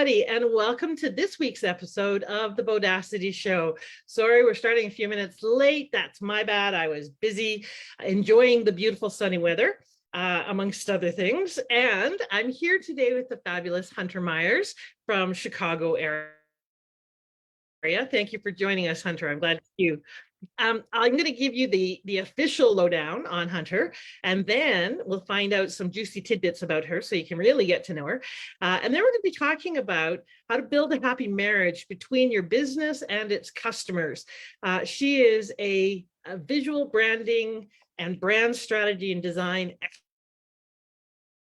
everybody, and welcome to this week's episode of the Bodacity Show. Sorry, we're starting a few minutes late. That's my bad. I was busy enjoying the beautiful sunny weather, amongst other things. And I'm here today with the fabulous Hunter Myers from Chicago area. Thank you for joining us, Hunter. I'm glad to see you. I'm going to give you the official lowdown on Hunter, and then we'll find out some juicy tidbits about her so you can really get to know her. And then we're going to be talking about how to build a happy marriage between your business and its customers. She is a visual branding and brand strategy and design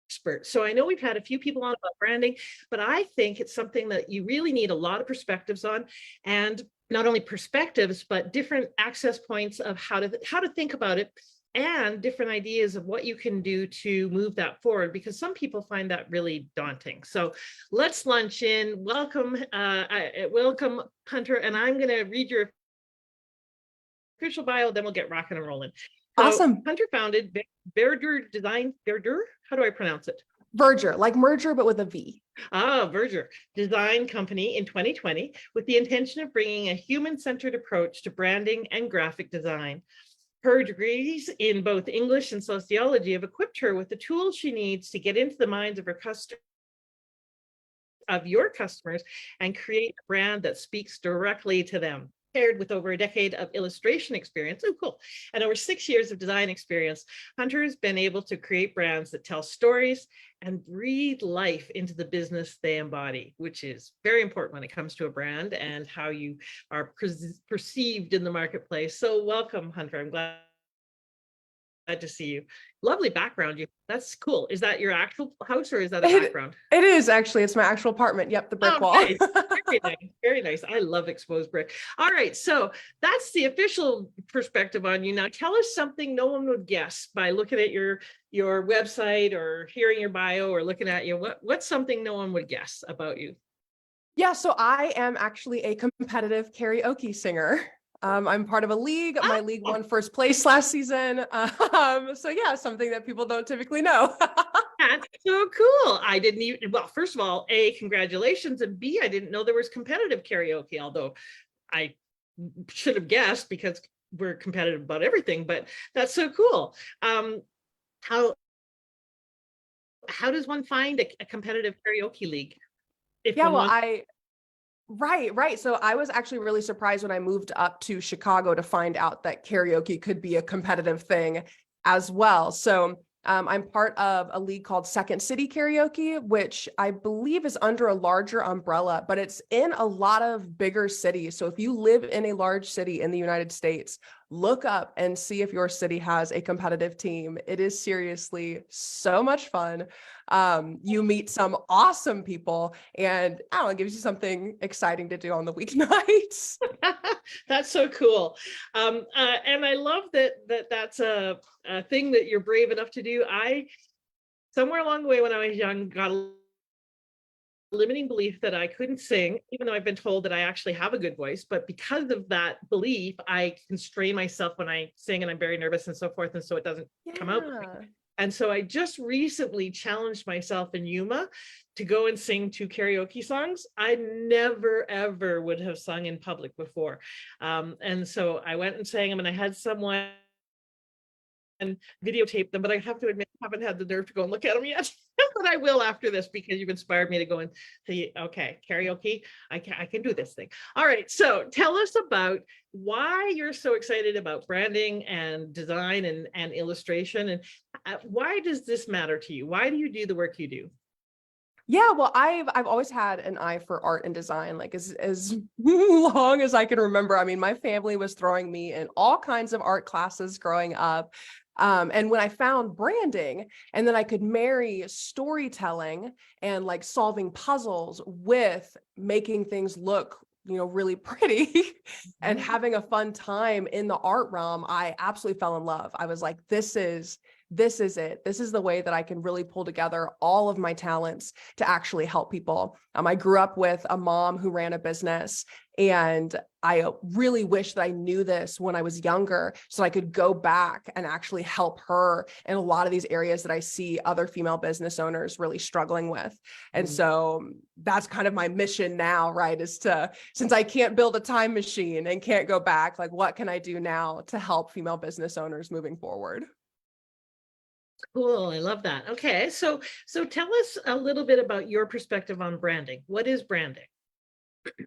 expert. So I know we've had a few people on about branding, but I think it's something that you really need a lot of perspectives on, and not only perspectives, but different access points of how to think about it, and different ideas of what you can do to move that forward, because some people find that really daunting. So let's launch in. Welcome, welcome, Hunter, and I'm going to read your official bio, then we'll get rocking and rolling. So, awesome. Hunter founded Verdure Design, Verdure, how do I pronounce it? Verdure, like merger, but with a V. Verdure Design Company in 2020 with the intention of bringing a human-centered approach to branding and graphic design. Her degrees in both English and Sociology have equipped her with the tools she needs to get into the minds of your customers and create a brand that speaks directly to them. Paired with over a decade of illustration experience, and over 6 years of design experience, Hunter has been able to create brands that tell stories and breathe life into the business they embody, which is very important when it comes to a brand and how you are perceived in the marketplace. So welcome, Hunter. I'm glad to see you. Lovely background. That's cool. Is that your actual house or is that a background? It is actually. It's my actual apartment. Yep, the brick wall. Nice. Very nice. Very nice. I love exposed brick. All right, so that's the official perspective on you. Now tell us something no one would guess by looking at your website or hearing your bio or looking at you. What's something no one would guess about you? Yeah, so I am actually a competitive karaoke singer. I'm part of a league. My league won first place last season. So yeah, something that people don't typically know. That's so cool. I didn't even, well, first of all, A, congratulations, and B, I didn't know there was competitive karaoke, although I should have guessed because we're competitive about everything, but that's so cool. How does one find a competitive karaoke league? Right. So I was actually really surprised when I moved up to Chicago to find out that karaoke could be a competitive thing as well. So I'm part of a league called Second City Karaoke, which I believe is under a larger umbrella, but it's in a lot of bigger cities. So if you live in a large city in the United States, look up and see if your city has a competitive team. It is seriously so much fun. You meet some awesome people, and I don't know, it gives you something exciting to do on the weeknights. That's so cool. And I love that's a thing that you're brave enough to do. I, somewhere along the way when I was young, got a limiting belief that I couldn't sing, even though I've been told that I actually have a good voice. But because of that belief, I constrain myself when I sing, and I'm very nervous and so forth. And so it doesn't come out. And so I just recently challenged myself in Yuma to go and sing 2 karaoke songs. I never, ever would have sung in public before. And so I went and sang them, and I had someone and videotape them, but I have to admit, I haven't had the nerve to go and look at them yet. But I will after this, because you've inspired me to go and say, okay, karaoke, I can do this thing. All right, so tell us about why you're so excited about branding and design and illustration, and why does this matter to you? Why do you do the work you do? Yeah, well, I've always had an eye for art and design, like as long as I can remember. I mean, my family was throwing me in all kinds of art classes growing up. And when I found branding, and then I could marry storytelling and like solving puzzles with making things look, really pretty and having a fun time in the art realm, I absolutely fell in love. I was like, this is this is it. This is the way that I can really pull together all of my talents to actually help people. I grew up with a mom who ran a business, and I really wish that I knew this when I was younger so I could go back and actually help her in a lot of these areas that I see other female business owners really struggling with. And so that's kind of my mission now, right? Is to, since I can't build a time machine and can't go back, like what can I do now to help female business owners moving forward? Cool. I love that. Okay. So tell us a little bit about your perspective on branding. What is branding?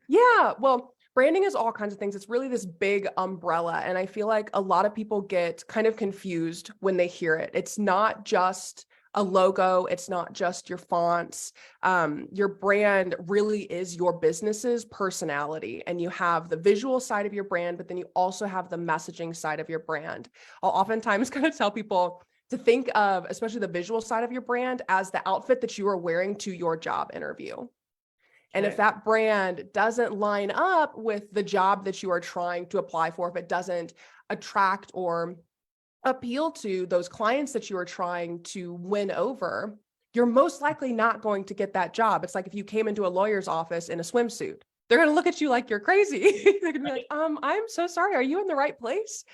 Yeah, well, branding is all kinds of things. It's really this big umbrella. And I feel like a lot of people get kind of confused when they hear it. It's not just a logo, it's not just your fonts. Your brand really is your business's personality. And you have the visual side of your brand, but then you also have the messaging side of your brand. I'll oftentimes kind of tell people to think of, especially the visual side of your brand, as the outfit that you are wearing to your job interview. And if that brand doesn't line up with the job that you are trying to apply for, if it doesn't attract or appeal to those clients that you are trying to win over, you're most likely not going to get that job. It's like if you came into a lawyer's office in a swimsuit, they're going to look at you like you're crazy. They're going to be like, I'm so sorry. Are you in the right place?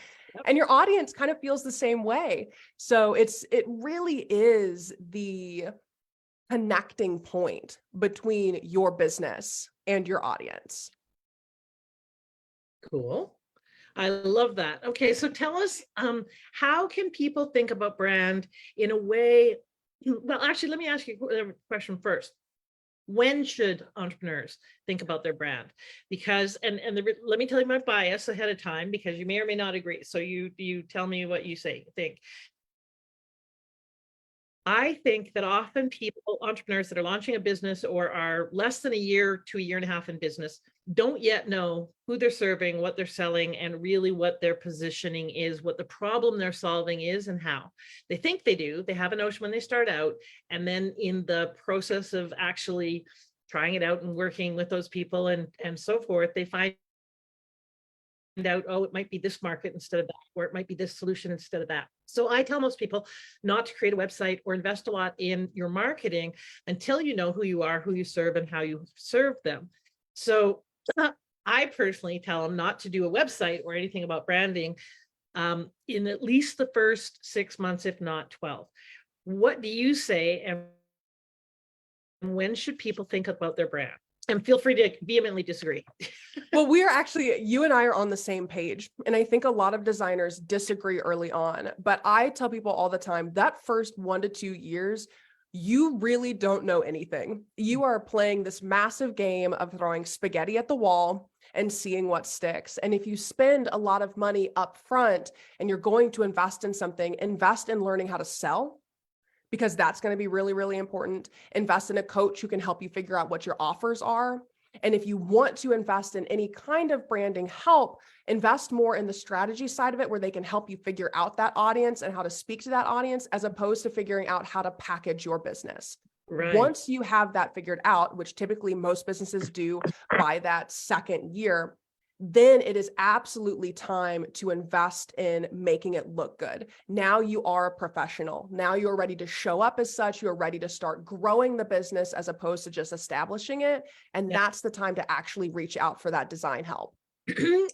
And your audience kind of feels the same way. So it really is the connecting point between your business and your audience. Cool. I love that. Okay, so tell us, how can people think about brand in a way? Well, actually, let me ask you a question first. When should entrepreneurs think about their brand? Because, let me tell you my bias ahead of time, because you may or may not agree. So you tell me what you think. I think that often entrepreneurs that are launching a business or are less than a year to a year and a half in business, don't yet know who they're serving, what they're selling, and really what their positioning is, what the problem they're solving is, and how. They think they do. They have a notion when they start out, and then in the process of actually trying it out and working with those people and so forth, they find out, oh, it might be this market instead of that, or it might be this solution instead of that. So I tell most people not to create a website or invest a lot in your marketing until you know who you are, who you serve, and how you serve them. So I personally tell them not to do a website or anything about branding in at least the first 6 months, if not 12. What do you say? And when should people think about their brand? And feel free to vehemently disagree. Well, you and I are on the same page. And I think a lot of designers disagree early on, but I tell people all the time that first 1 to 2 years, you really don't know anything. You are playing this massive game of throwing spaghetti at the wall and seeing what sticks. And if you spend a lot of money up front and you're going to invest in something, invest in learning how to sell, because that's going to be really, really important. Invest in a coach who can help you figure out what your offers are. And if you want to invest in any kind of branding help, invest more in the strategy side of it, where they can help you figure out that audience and how to speak to that audience, as opposed to figuring out how to package your business. Right. Once you have that figured out, which typically most businesses do by that second year, then it is absolutely time to invest in making it look good. Now you are a professional. Now you're ready to show up as such. You're ready to start growing the business as opposed to just establishing it. And that's the time to actually reach out for that design help.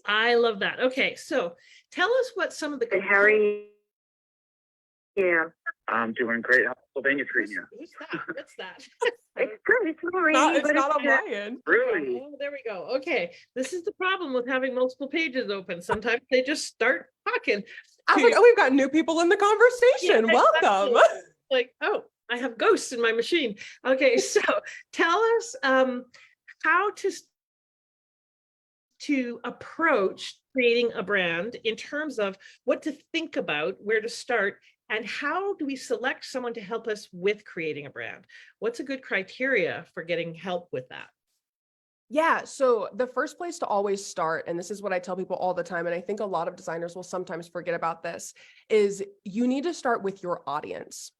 I love that. Okay, so tell us what some of the— Hey, Harry. Yeah. I'm doing great. How's Pennsylvania treating you? Who's that? What's that? It's good. It's not It's not on my end. Really? Oh, there we go. Okay. This is the problem with having multiple pages open. Sometimes they just start talking. I was like, oh, we've got new people in the conversation. Yeah, welcome. exactly. Like, oh, I have ghosts in my machine. Okay, so tell us how to approach creating a brand in terms of what to think about, where to start, and how do we select someone to help us with creating a brand? What's a good criteria for getting help with that? Yeah, so the first place to always start, and this is what I tell people all the time, and I think a lot of designers will sometimes forget about this, is you need to start with your audience.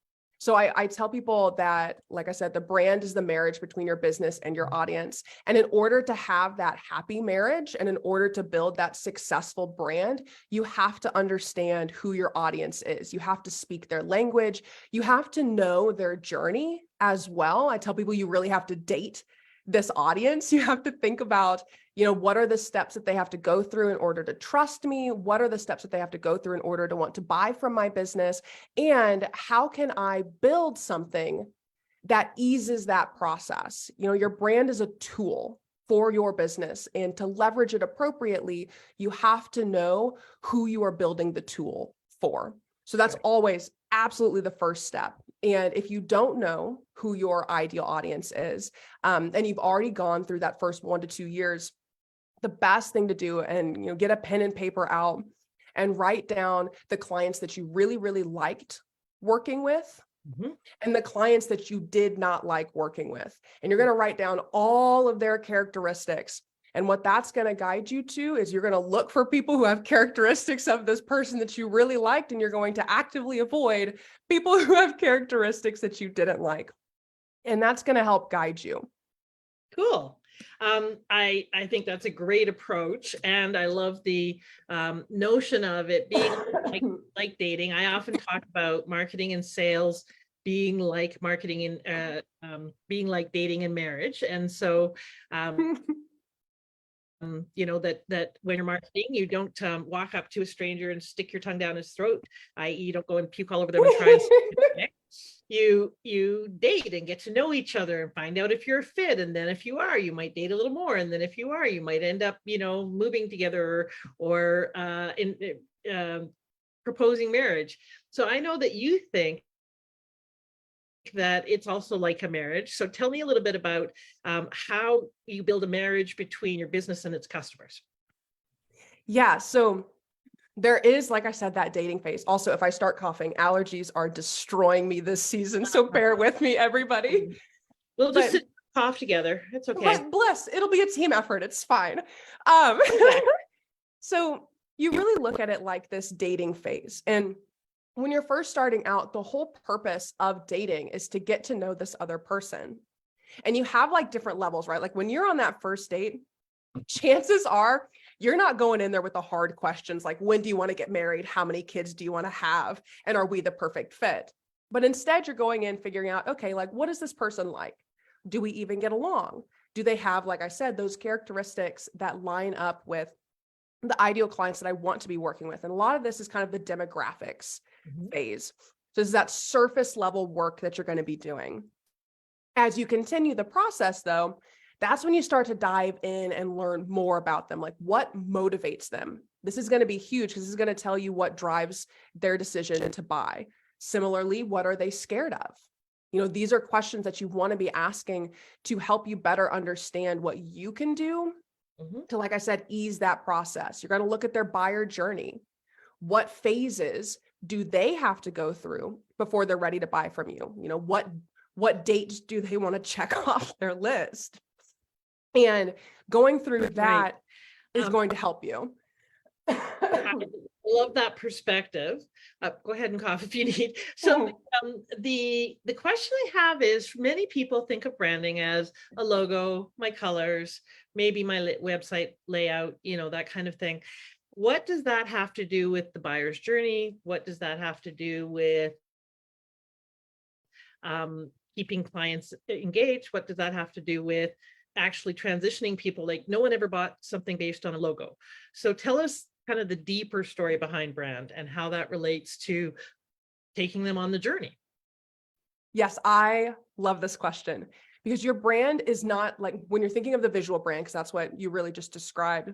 So I tell people that, like I said, the brand is the marriage between your business and your audience. And in order to have that happy marriage and in order to build that successful brand, you have to understand who your audience is. You have to speak their language. You have to know their journey as well. I tell people you really have to date this audience. You have to think about, what are the steps that they have to go through in order to trust me? What are the steps that they have to go through in order to want to buy from my business? And how can I build something that eases that process? Your brand is a tool for your business, and to leverage it appropriately, you have to know who you are building the tool for. So that's always absolutely the first step. And if you don't know who your ideal audience is, and you've already gone through that first 1 to 2 years, the best thing to do, and get a pen and paper out and write down the clients that you really, really liked working with, and the clients that you did not like working with. And you're going to write down all of their characteristics. And what that's going to guide you to is you're going to look for people who have characteristics of this person that you really liked, and you're going to actively avoid people who have characteristics that you didn't like. And that's going to help guide you. Cool. I think that's a great approach, and I love the notion of it being like dating. I often talk about marketing and sales being like marketing and being like dating and marriage, and so that when you're marketing, you don't walk up to a stranger and stick your tongue down his throat, i.e., you don't go and puke all over them and try and you date and get to know each other and find out if you're a fit. And then if you are, you might date a little more. And then if you are, you might end up, moving together or proposing marriage. So I know that you think that it's also like a marriage. So tell me a little bit about how you build a marriage between your business and its customers. Yeah. So there is, like I said, that dating phase. Also, if I start coughing, allergies are destroying me this season. So bear with me, everybody. We'll just sit and cough together. It's okay. But bless, it'll be a team effort. It's fine. So you really look at it like this dating phase. And when you're first starting out, the whole purpose of dating is to get to know this other person. And you have like different levels, right? Like when you're on that first date, chances are you're not going in there with the hard questions like, when do you want to get married? How many kids do you want to have? And are we the perfect fit? But instead, you're going in figuring out, okay, like, what is this person like? Do we even get along? Do they have, like I said, those characteristics that line up with the ideal clients that I want to be working with? And a lot of this is kind of the demographics phase. So this is that surface level work that you're going to be doing. As you continue the process, though, that's when you start to dive in and learn more about them, like what motivates them. This is going to be huge because this is going to tell you what drives their decision to buy. Similarly, what are they scared of? These are questions that you want to be asking to help you better understand what you can do to, like I said, ease that process. You're going to look at their buyer journey. What phases do they have to go through before they're ready to buy from you? What dates do they want to check off their list? And going through that is going to help you. I love that perspective. Go ahead and cough if you need. So the question I have is, many people think of branding as a logo, my colors, maybe my website layout, that kind of thing. What does that have to do with the buyer's journey? What does that have to do with keeping clients engaged? What does that have to do with actually transitioning people? Like, no one ever bought something based on a logo. So tell us kind of the deeper story behind brand and how that relates to taking them on the journey. Yes, I love this question because your brand is not like, when you're thinking of the visual brand, because that's what you really just described,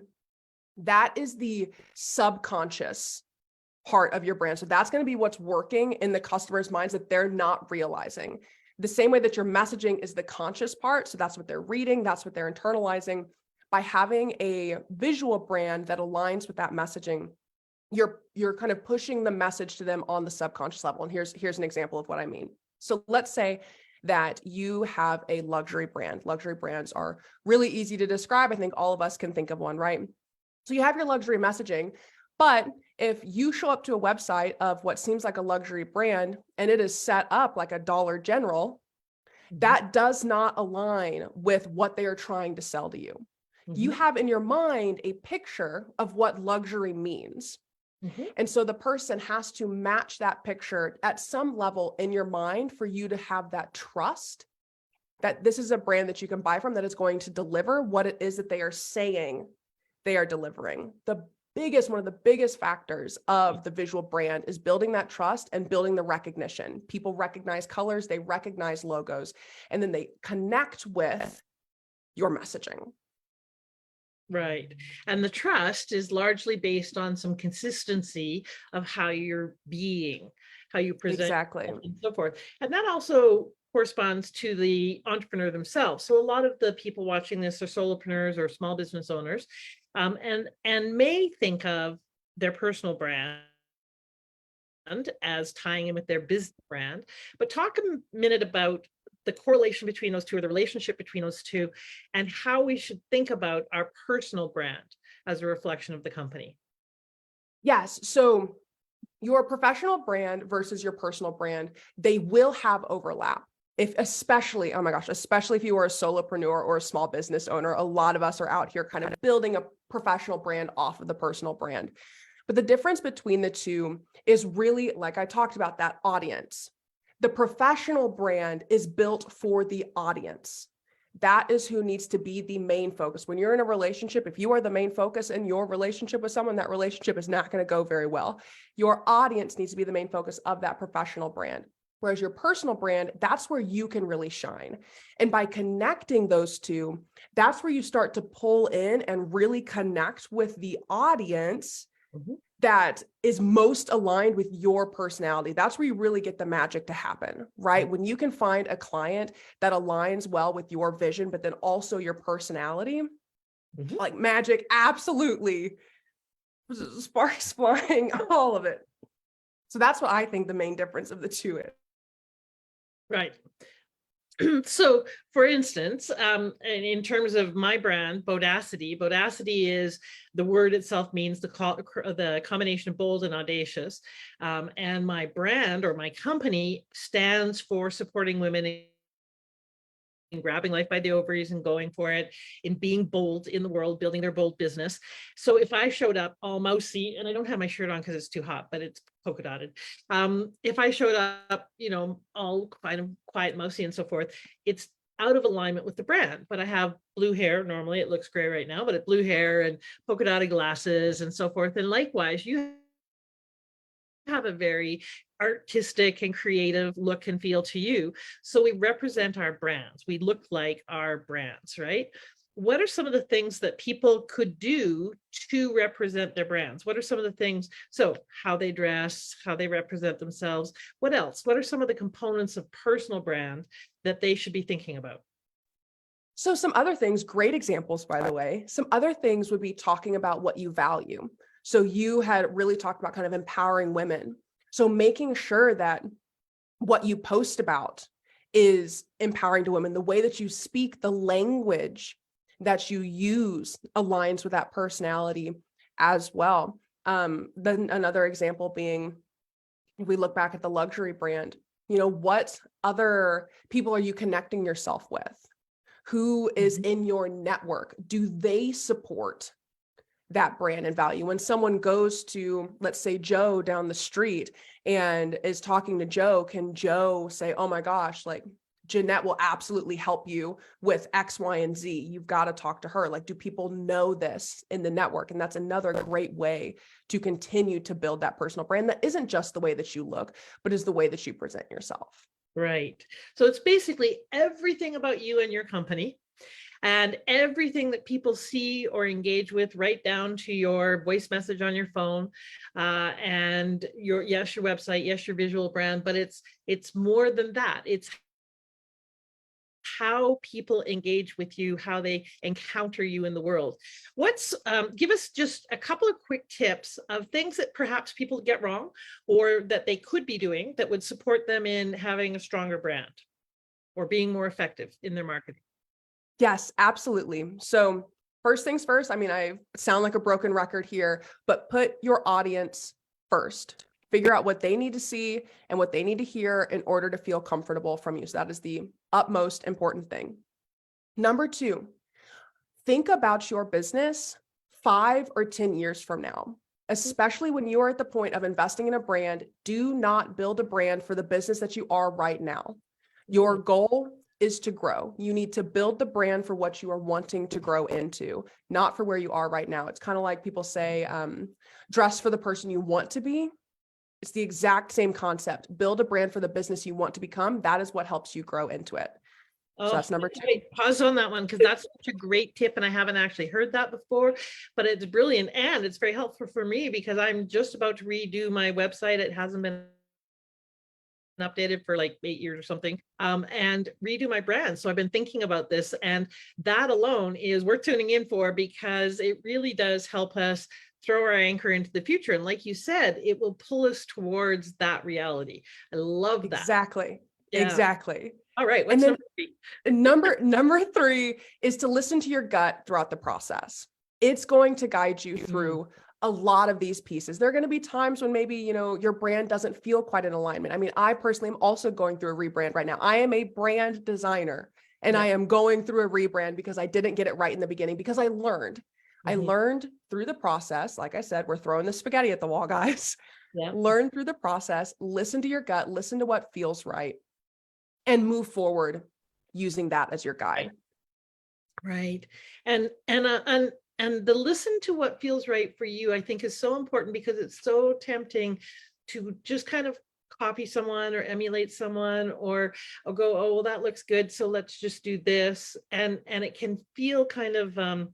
that is the subconscious part of your brand. So that's going to be what's working in the customer's minds that they're not realizing. The same way that your messaging is the conscious part. So that's what they're reading. That's what they're internalizing. By having a visual brand that aligns with that messaging, you're kind of pushing the message to them on the subconscious level. And here's an example of what I mean. So let's say that you have a luxury brand. Luxury brands are really easy to describe. I think all of us can think of one, right? So you have your luxury messaging. But if you show up to a website of what seems like a luxury brand and it is set up like a Dollar General, that does not align with what they are trying to sell to you. You have in your mind a picture of what luxury means. And so the person has to match that picture at some level in your mind for you to have that trust that this is a brand that you can buy from that is going to deliver what it is that they are saying they are delivering. One of the biggest factors of the visual brand is building that trust and building the recognition. People recognize colors, they recognize logos, and then they connect with your messaging. Right. And the trust is largely based on some consistency of how you're being, how you present Exactly. and so forth. And that also corresponds to the entrepreneur themselves. So a lot of the people watching this are solopreneurs or small business owners, and may think of their personal brand as tying in with their business brand. But talk a minute about the correlation between those two, or the relationship between those two, and how we should think about our personal brand as a reflection of the company. Yes. So your professional brand versus your personal brand, they will have overlap. Especially if you are a solopreneur or a small business owner, a lot of us are out here kind of building a professional brand off of the personal brand. But the difference between the two is really, like I talked about, that audience. The professional brand is built for the audience. That is who needs to be the main focus. When you're in a relationship, if you are the main focus in your relationship with someone, that relationship is not going to go very well. Your audience needs to be the main focus of that professional brand. Whereas your personal brand, that's where you can really shine. And by connecting those two, that's where you start to pull in and really connect with the audience that is most aligned with your personality. That's where you really get the magic to happen, right? When you can find a client that aligns well with your vision, but then also your personality, like magic, absolutely. Sparks flying, all of it. So that's what I think the main difference of the two is. Right. So, for instance, in terms of my brand, Bodacity is, the word itself means the combination of bold and audacious. And my brand, or my company, stands for supporting women in grabbing life by the ovaries and going for it, in being bold in the world, building their bold business. So if I showed up all mousy, and I don't have my shirt on because it's too hot, but it's polka dotted. If I showed up, all kind of quiet, mousy and so forth, it's out of alignment with the brand. But I have blue hair. Normally it looks gray right now, but it's blue hair and polka dotted glasses and so forth. And likewise, you have a very artistic and creative look and feel to you. So we represent our brands. We look like our brands, right? What are some of the things that people could do to represent their brands? What are some of the things? So how they dress, how they represent themselves. What else? What are some of the components of personal brand that they should be thinking about? So some other things, great examples, by the way, some other things would be talking about what you value. So you had really talked about kind of empowering women. So making sure that what you post about is empowering to women, the way that you speak, the language that you use aligns with that personality as well. Then another example being, if we look back at the luxury brand, what other people are you connecting yourself with? Who is in your network? Do they support that brand and value? When someone goes to, let's say, Joe down the street and is talking to Joe, can Joe say, oh my gosh, like Jeanette will absolutely help you with X, Y, and Z. You've got to talk to her. Like, do people know this in the network? And that's another great way to continue to build that personal brand that isn't just the way that you look, but is the way that you present yourself. Right. So it's basically everything about you and your company, and everything that people see or engage with, right down to your voice message on your phone, and your website, yes, your visual brand, but it's more than that. It's how people engage with you, how they encounter you in the world. Give us just a couple of quick tips of things that perhaps people get wrong, or that they could be doing that would support them in having a stronger brand or being more effective in their marketing. Yes, absolutely. So first things first, I mean, I sound like a broken record here, but put your audience first. Figure out what they need to see and what they need to hear in order to feel comfortable from you. So that is the utmost important thing. Number 2, think about your business 5 or 10 years from now, especially when you are at the point of investing in a brand. Do not build a brand for the business that you are right now. Your goal is to grow. You need to build the brand for what you are wanting to grow into, not for where you are right now. It's kind of like people say, dress for the person you want to be. It's the exact same concept. Build a brand for the business you want to become. That is what helps you grow into it. So that's number 2. Okay, pause on that one, because that's such a great tip, and I haven't actually heard that before, but it's brilliant, and it's very helpful for me because I'm just about to redo my website. It hasn't been updated for like 8 years or something, and redo my brand. So I've been thinking about this, and that alone is worth tuning in for, because it really does help us throw our anchor into the future. And like you said, it will pull us towards that reality. I love that. Exactly. Yeah. Exactly. All right. What's And then number 3? number 3 is to listen to your gut throughout the process. It's going to guide you through a lot of these pieces. There are going to be times when maybe, your brand doesn't feel quite in alignment. I mean, I personally am also going through a rebrand right now. I am a brand designer, and I am going through a rebrand because I didn't get it right in the beginning, because I learned. I learned through the process. Like I said, we're throwing the spaghetti at the wall, guys. Learn through the process, listen to your gut, listen to what feels right, and move forward using that as your guide. Right. And the listen to what feels right for you, I think, is so important, because it's so tempting to just kind of copy someone or emulate someone, or go, oh, well, that looks good, so let's just do this. And it can feel kind of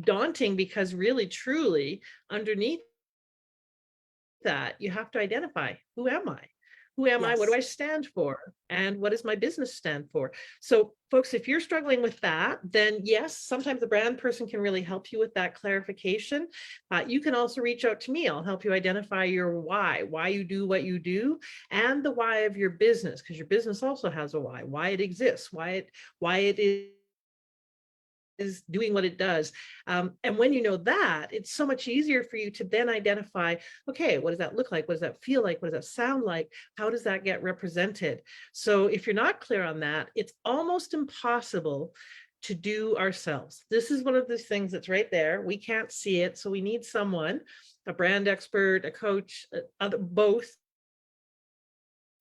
daunting, because really, truly, underneath that, you have to identify, who am I? Who am I? What do I stand for? And what does my business stand for? So folks, if you're struggling with that, then yes, sometimes the brand person can really help you with that clarification. You can also reach out to me. I'll help you identify your why you do what you do, and the why of your business, because your business also has a why it exists, why it is doing what it does. And when you know that, it's so much easier for you to then identify, okay, what does that look like? What does that feel like? What does that sound like? How does that get represented? So if you're not clear on that, it's almost impossible to do ourselves. This is one of those things that's right there. We can't see it. So we need someone, a brand expert, a coach, both,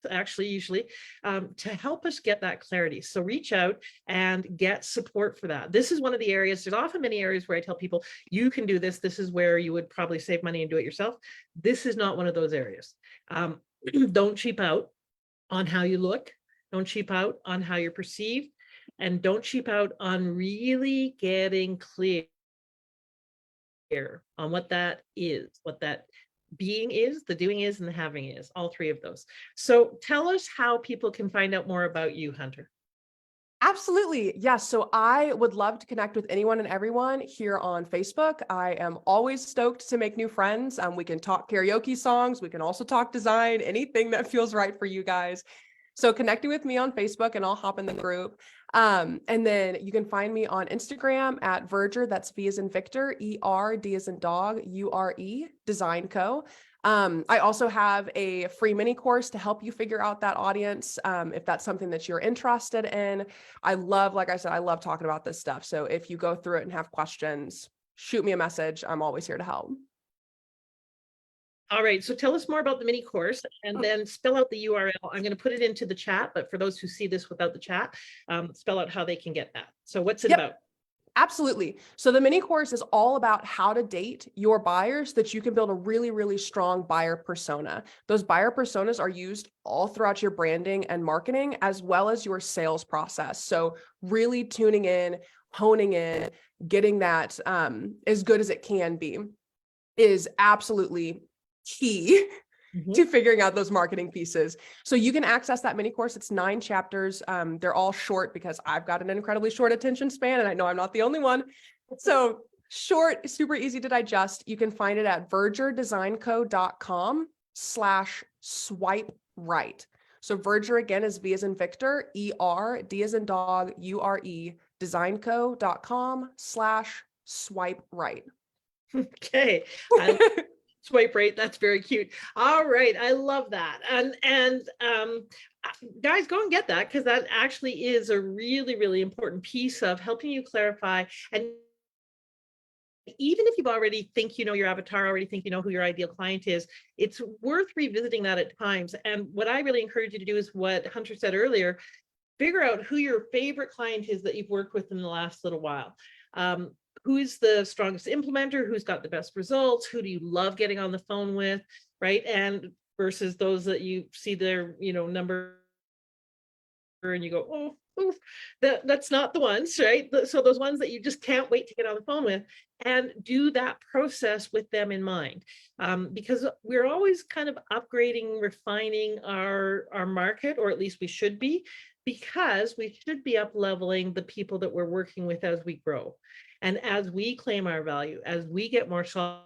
actually, usually, to help us get that clarity. So reach out and get support for that. This is one of the areas, there's often many areas where I tell people, you can do this. This is where you would probably save money and do it yourself. This is not one of those areas. Don't cheap out on how you look. Don't cheap out on how you're perceived. And don't cheap out on really getting clear on what that is, what that being is, the doing is, and the having is, all 3 of those. So tell us how people can find out more about you, Hunter. Absolutely. Yes. So I would love to connect with anyone and everyone here on Facebook. I am always stoked to make new friends. We can talk karaoke songs. We can also talk design, anything that feels right for you guys. So connecting with me on Facebook, and I'll hop in the group. And then you can find me on Instagram at Verdure, that's V as in Victor, ER, D as in dog, URE, Design Co. I also have a free mini course to help you figure out that audience, if that's something that you're interested in. Like I said, I love talking about this stuff. So if you go through it and have questions, shoot me a message. I'm always here to help. All right, so tell us more about the mini course, and then spell out the URL. I'm going to put it into the chat, but for those who see this without the chat, spell out how they can get that. So what's it about? Absolutely. So the mini course is all about how to date your buyers, so that you can build a really, really strong buyer persona. Those buyer personas are used all throughout your branding and marketing, as well as your sales process. So really tuning in, honing in, getting that as good as it can be is absolutely key to figuring out those marketing pieces. So you can access that mini course. It's 9 chapters. They're all short because I've got an incredibly short attention span, and I know I'm not the only one. So short, super easy to digest. You can find it at verduredesignco.com/swipe right. So Verdure again is V as in Victor, ER, D as in dog, URE, designco.com/swipe swipe right. Okay. Swipe right. That's very cute. All right. I love that. And guys, go and get that, because that actually is a really, really important piece of helping you clarify. And even if you've already think you know your avatar, already think you know who your ideal client is, it's worth revisiting that at times. And what I really encourage you to do is what Hunter said earlier: figure out who your favorite client is that you've worked with in the last little while. Who is the strongest implementer? Who's got the best results? Who do you love getting on the phone with, right? And versus those that you see their, number and you go, oh, that's not the ones, right? So those ones that you just can't wait to get on the phone with, and do that process with them in mind, because we're always kind of upgrading, refining our market, or at least we should be, because we should be up leveling the people that we're working with as we grow, and as we claim our value, as we get more solid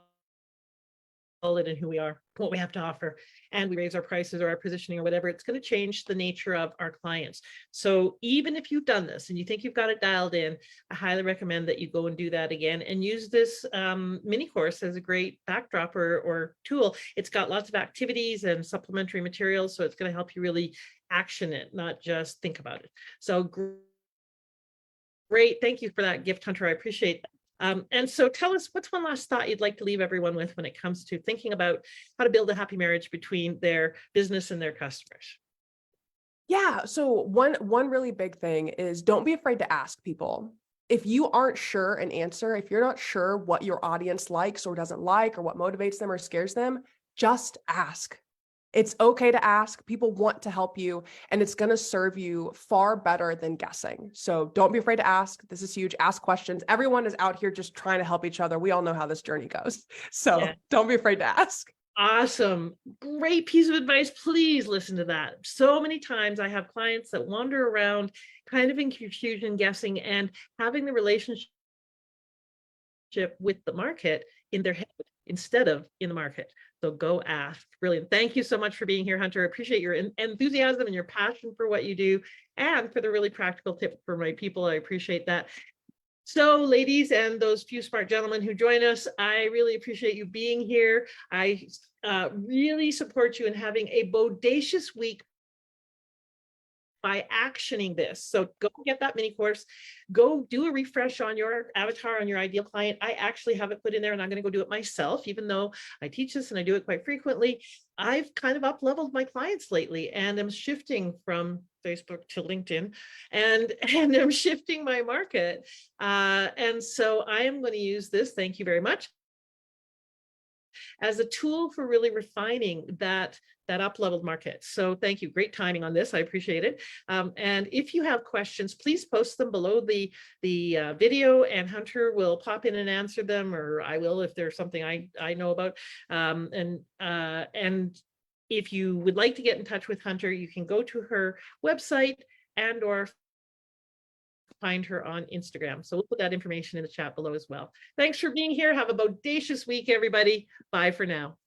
in who we are, what we have to offer, and we raise our prices or our positioning or whatever, it's going to change the nature of our clients. So even if you've done this and you think you've got it dialed in, I highly recommend that you go and do that again and use this mini course as a great backdrop or tool. It's got lots of activities and supplementary materials, so it's going to help you really action it, not just think about it. So great. Thank you for that gift, Hunter. I appreciate that. And so tell us, what's one last thought you'd like to leave everyone with when it comes to thinking about how to build a happy marriage between their business and their customers? Yeah. So one really big thing is, don't be afraid to ask people. If you aren't sure an answer, if you're not sure what your audience likes or doesn't like, or what motivates them or scares them, just ask. It's okay to ask. People want to help you, and it's going to serve you far better than guessing. So don't be afraid to ask. This is huge. Ask questions. Everyone is out here just trying to help each other. We all know how this journey goes. So Yeah. Don't be afraid to ask. Awesome. Great piece of advice. Please listen to that. So many times I have clients that wander around kind of in confusion, guessing, and having the relationship with the market in their head instead of in the market. So go ask. Brilliant. Thank you so much for being here, Hunter. I appreciate your enthusiasm and your passion for what you do, and for the really practical tip for my people. I appreciate that. So ladies, and those few smart gentlemen who join us, I really appreciate you being here. I really support you in having a bodacious week by actioning this. So go get that mini course, go do a refresh on your avatar, on your ideal client. I actually have it put in there, and I'm going to go do it myself, even though I teach this and I do it quite frequently. I've kind of up-leveled my clients lately, and I'm shifting from Facebook to LinkedIn, and I'm shifting my market. And so I am going to use this, thank you very much, as a tool for really refining that up-leveled market. So thank you. Great timing on this. I appreciate it. And if you have questions, please post them below the video, and Hunter will pop in and answer them, or I will if there's something I know about. And if you would like to get in touch with Hunter, you can go to her website and or find her on Instagram. So we'll put that information in the chat below as well. Thanks for being here. Have a bodacious week, everybody. Bye for now.